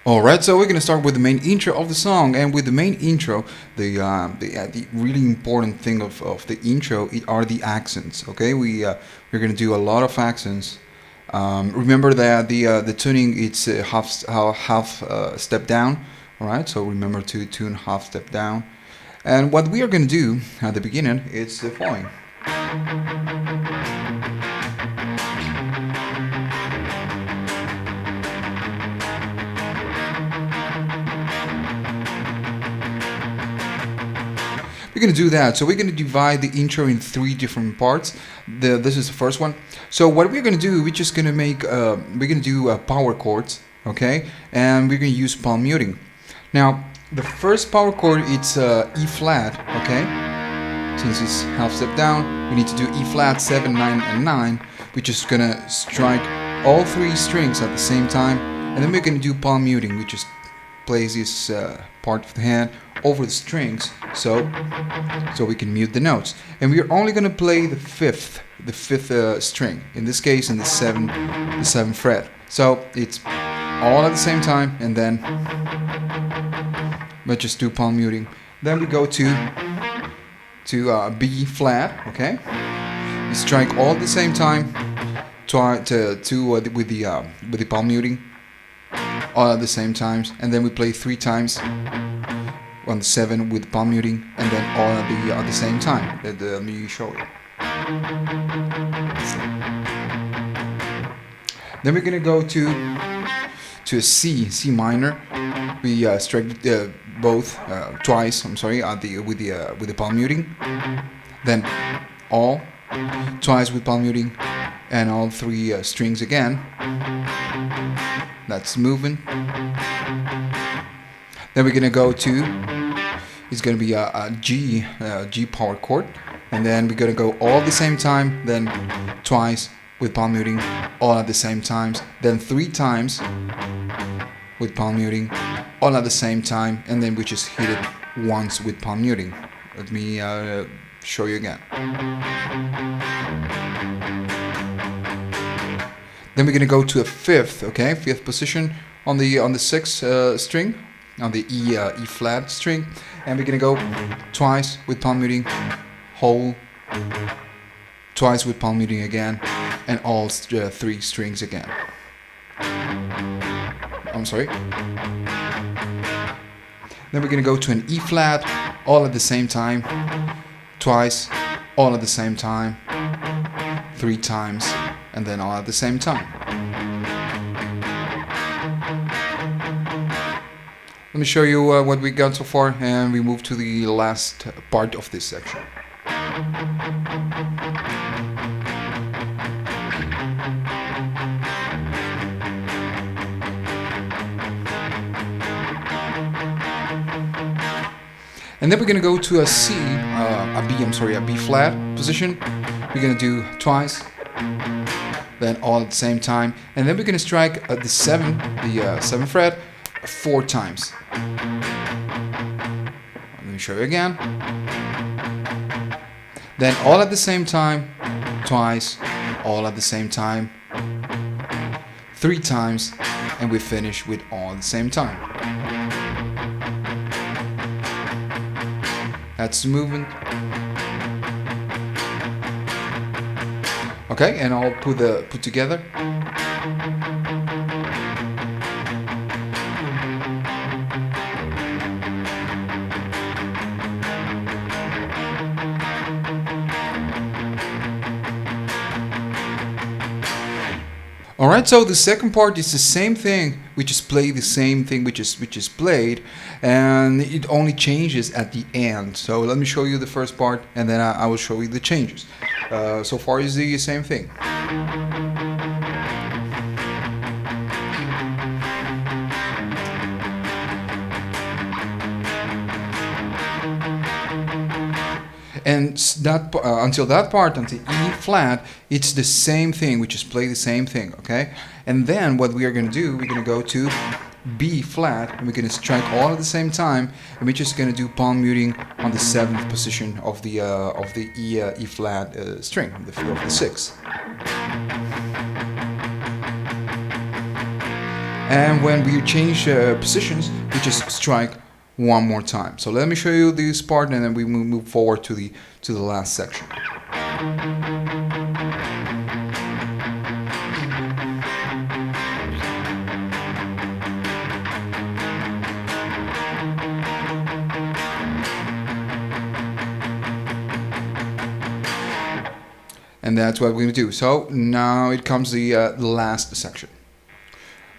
Alright, so we're gonna start with the main intro of the song, and with the main intro, the really important thing of the intro are the accents. Okay, we're gonna do a lot of accents. Remember that the tuning it's half step down. All right, so remember to tune half step down. And what we are gonna do at the beginning is the following. We're gonna do that. So we're gonna divide the intro in three different parts. This is the first one. So what we're gonna do, we're just gonna make we're gonna do power chords, okay? And we're gonna use palm muting. Now the first power chord it's E flat, okay? Since it's half step down, we need to do E flat, 7, 9, and 9. We're just gonna strike all three strings at the same time, and then we're gonna do palm muting. We just place this part of the hand over the strings, so we can mute the notes. And we are only gonna play the fifth string. In this case, in the seventh fret. So it's all at the same time, and then let's just do palm muting. Then we go to B flat, okay? We strike all at the same time, with the palm muting, all at the same times, and then we play 3 times on the 7 with palm muting, and then all at the same time. Let me show you. Then we're gonna go to a C minor. We strike both twice. I'm sorry, with the palm muting. Then all twice with palm muting, and all 3 strings again. That's moving. Then we're gonna go to, it's gonna be a G power chord, and then we're gonna go all at the same time, then twice with palm muting, all at the same times, then 3 times with palm muting, all at the same time, and then we just hit it once with palm muting. Let me show you again. Then we're gonna go to a fifth position on the 6th string, on the E flat string, and we're gonna go twice with palm muting, whole, twice with palm muting again, and all 3 strings again. I'm sorry. Then we're gonna go to an E flat, all at the same time, twice, all at the same time, 3 times, and then all at the same time. Let me show you what we got so far, and we move to the last part of this section. And then we're gonna go to a a B flat position. We're gonna do twice, then all at the same time, and then we're gonna strike the 7th fret 4 times. Let me show you again. Then all at the same time, twice, all at the same time, 3 times, and we finish with all at the same time. That's the movement. Okay, and I'll put together. Alright, so the second part is the same thing. We just play the same thing which is played, and it only changes at the end. So let me show you the first part, and then I will show you the changes. So far is the same thing. And until E flat, it's the same thing. We just play the same thing, okay? And then what we are going to do, we're going to go to B flat, and we're going to strike all at the same time, and we're just going to do palm muting on the 7th position of the E flat string, of the 6th. And when we change positions, we just strike one more time. So let me show you this part, and then we move forward to the last section. And that's what we're going to do. So now it comes the last section.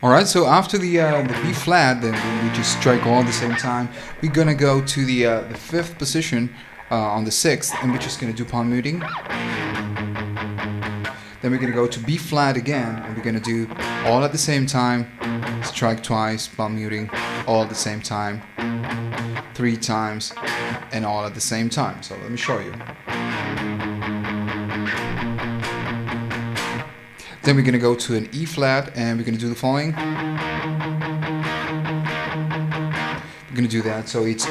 All right, so after the B flat, then we just strike all at the same time. We're gonna go to the 5th position on the 6th, and we're just gonna do palm muting. Then we're gonna go to B flat again, and we're gonna do all at the same time. Strike twice, palm muting, all at the same time, 3 times, and all at the same time. So let me show you. Then we're going to go to an E flat, and we're going to do the following. We're going to do that. So it's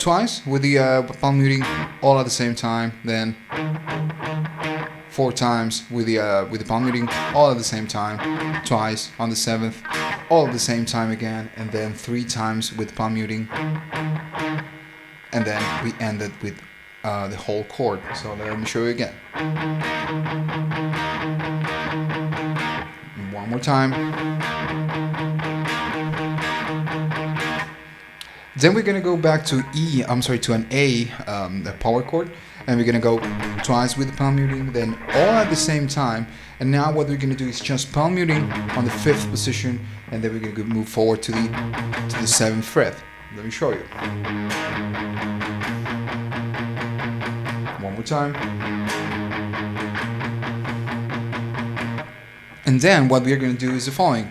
twice with the palm muting, all at the same time. Then 4 times with the palm muting, all at the same time. Twice on the 7th, all at the same time again. And then 3 times with palm muting. And then we ended with the whole chord. So let me show you again. One more time. Then we're gonna go back to to an A, the power chord, and we're gonna go twice with the palm muting, then all at the same time. And now what we're gonna do is just palm muting on the 5th position, and then we're gonna move forward to the 7th fret. Let me show you. One more time. And then what we're going to do is the following.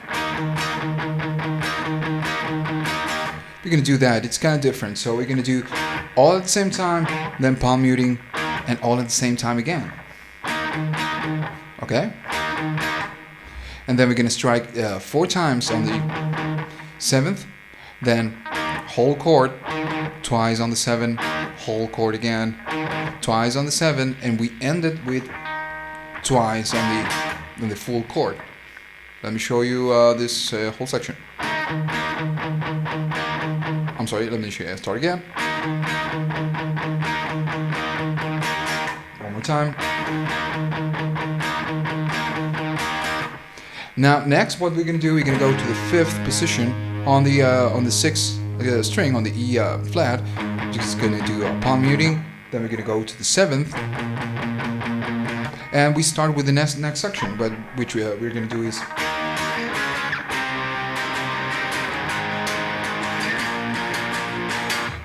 We're going to do that. It's kind of different. So we're going to do all at the same time, then palm muting, and all at the same time again. Okay? And then we're going to strike 4 times on the 7th, then whole chord, twice on the 7, whole chord again, twice on the 7, and we end it with twice on the full chord. Let me show you this whole section. I'm sorry, let me start again. One more time. Now next what we're going to do, we're going to go to the 5th position on the 6th string on the E flat. We're just going to do a palm muting, then we're going to go to the 7th. And we start with the next section, but which we're going to do is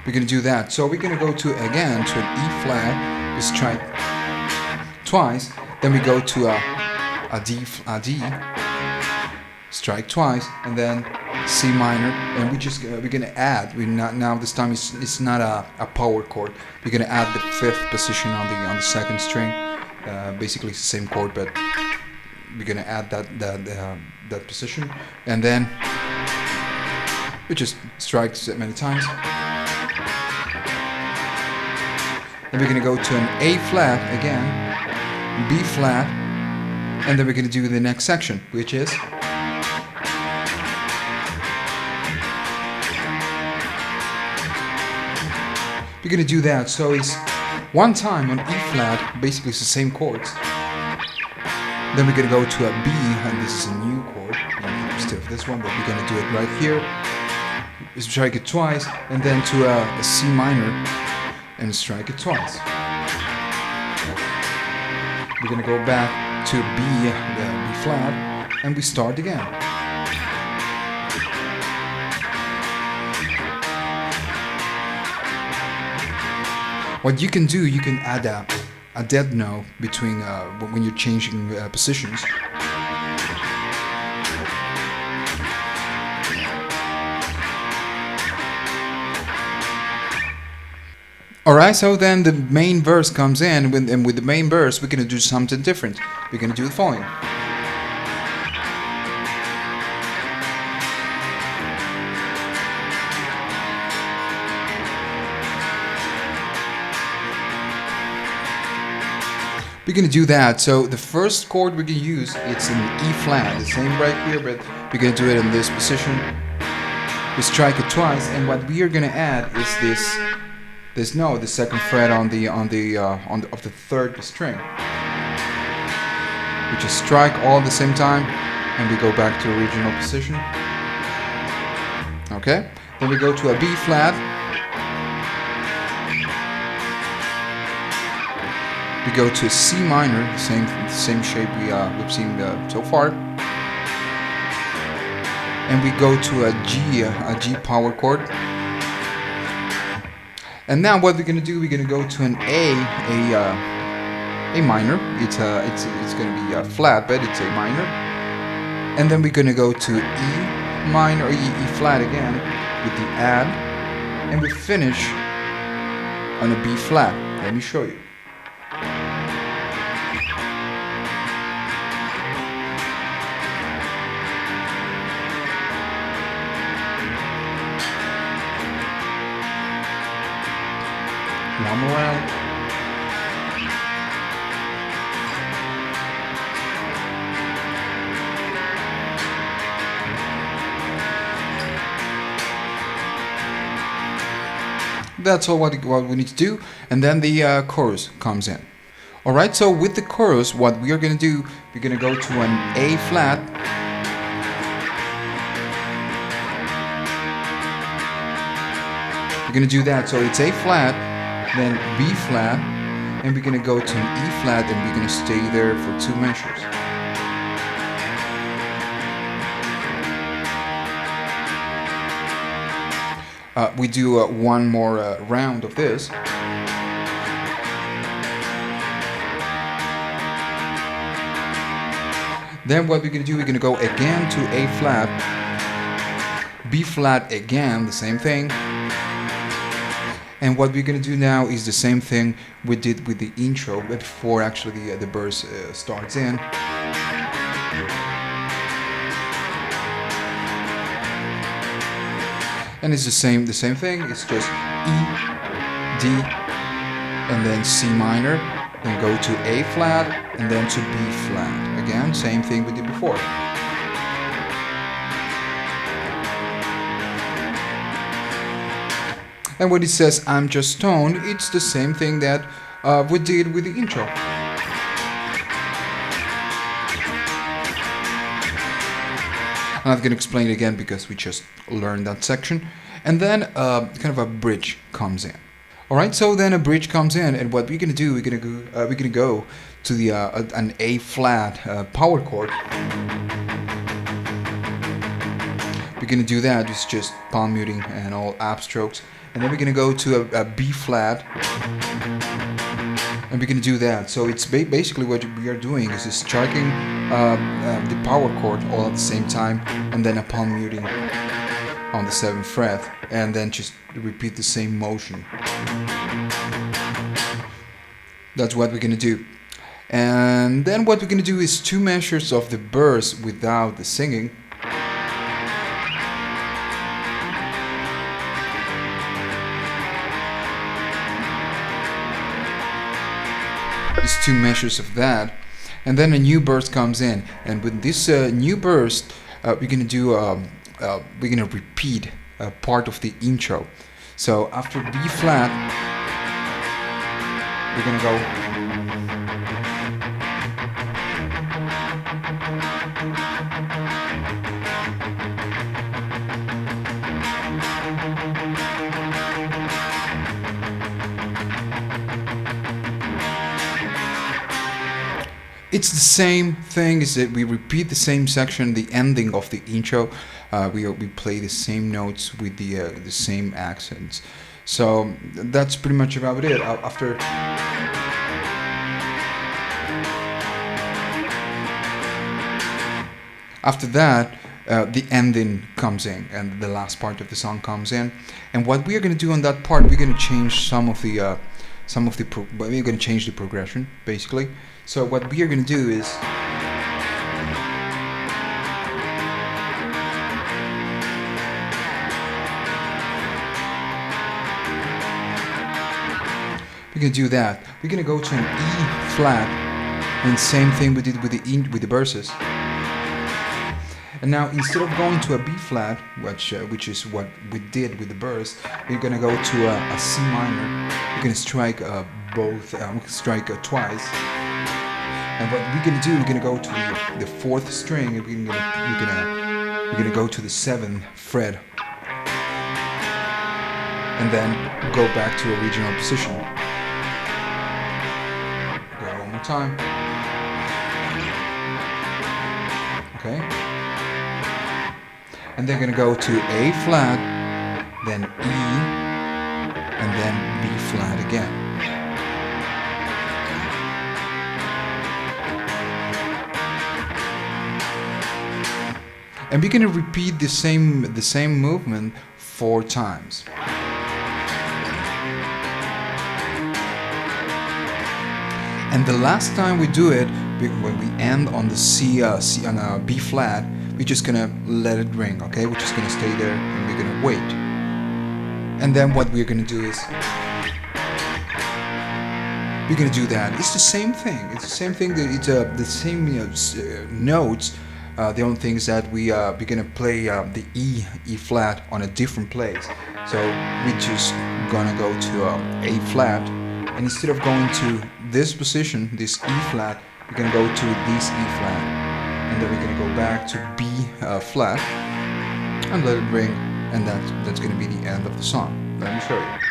we're going to do that. So we're going to go to an E flat, we strike twice, then we go to a D, strike twice, and then C minor, and we're going to add. Now this time it's not a power chord. We're going to add the 5th position on the 2nd string. Basically it's the same chord, but we're gonna add that position, and then we just strike many times. Then we're gonna go to an A flat again, B flat, and then we're gonna do the next section, which is we're gonna do that. So it's 1 time on E flat, basically it's the same chords. Then we're gonna go to a B, and this is a new chord. Instead of this one, but we're gonna do it right here. We strike it twice, and then to a C minor, and strike it twice. We're gonna go back to B, the B flat, and we start again. What you can do, you can add a dead note between when you're changing positions. Alright, so then the main verse comes in, and with the main verse we're going to do something different. We're going to do the following. we're gonna do that. So the first chord we're gonna use, it's in E flat, the same right here, but we're gonna do it in this position. We strike it twice, and what we are gonna add is this note, the second fret of the third string. We just strike all at the same time, and we go back to original position. Okay. Then we go to a B flat. We go to a C minor, the same shape we've seen so far, and we go to a G power chord. And now what we're gonna do? We're gonna go to an A minor. It's gonna be flat, but it's A minor. And then we're gonna go to E minor or E flat again with the add, and we finish on a B flat. Let me show you. One more round. That's all what we need to do, and then the chorus comes in. Alright, so with the chorus, what we are going to do, we're going to go to an A flat, we're going to do that, so it's A flat, then B flat, and we're going to go to an E flat, and we're going to stay there for 2 measures. We do one more round of this. Then what we're going to do, we're going to go again to A flat, B flat again, the same thing. And what we're going to do now is the same thing we did with the intro, but before actually the verse starts in. And it's the same thing. It's just E, D, and then C minor, then go to A flat, and then to B flat. Again, same thing we did before. And when it says I'm just stoned, it's the same thing that we did with the intro. I'm not going to explain it again because we just learned that section. And then kind of a bridge comes in. Alright, so then a bridge comes in, and what we're going to do, we're going to go to the an A flat power chord. We're going to do that, it's just palm muting and all upstrokes. And then we're going to go to a B flat, and we're going to do that. So it's basically what we are doing is just striking the power chord all at the same time, and then a palm muting on the 7th fret, and then just repeat the same motion. That's what we're going to do. And then what we're going to do is 2 measures of the verse without the singing. It's 2 measures of that, and then a new burst comes in, and with this new burst we're gonna do we're gonna repeat part of the intro. So after B flat, we're gonna go it's the same thing, is that we repeat the same section, the ending of the intro. We play the same notes with the same accents. So that's pretty much about it. After that, the ending comes in, and the last part of the song comes in. And what we are going to do on that part, we're going to change we're going to change the progression, basically. So what we are going to do is we're going to do that. We're going to go to an E flat, And same thing we did with the verses. And now instead of going to a B flat, which is what we did with the verse, we're gonna go to a C minor. We're gonna strike twice. And what we're gonna do, we're gonna go to the fourth string, and we're gonna go to the seventh fret, and then go back to original position. Go one more time. Okay. And they're gonna go to A flat, then E, and then B flat again. And we're gonna repeat the same movement 4 times. And the last time we do it, when we end on the C on a B flat, we're just gonna let it ring, okay? We're just gonna stay there and we're gonna wait. And then what we're gonna do is we're gonna do that. It's the same thing. It's the same thing. It's the same notes. The only thing is that we're gonna play the E flat on a different place. So we're just gonna go to A flat, and instead of going to this position, this E flat, we're gonna go to this E flat, and then we're gonna go back to B flat and let it ring, and that's gonna be the end of the song. Let me show you.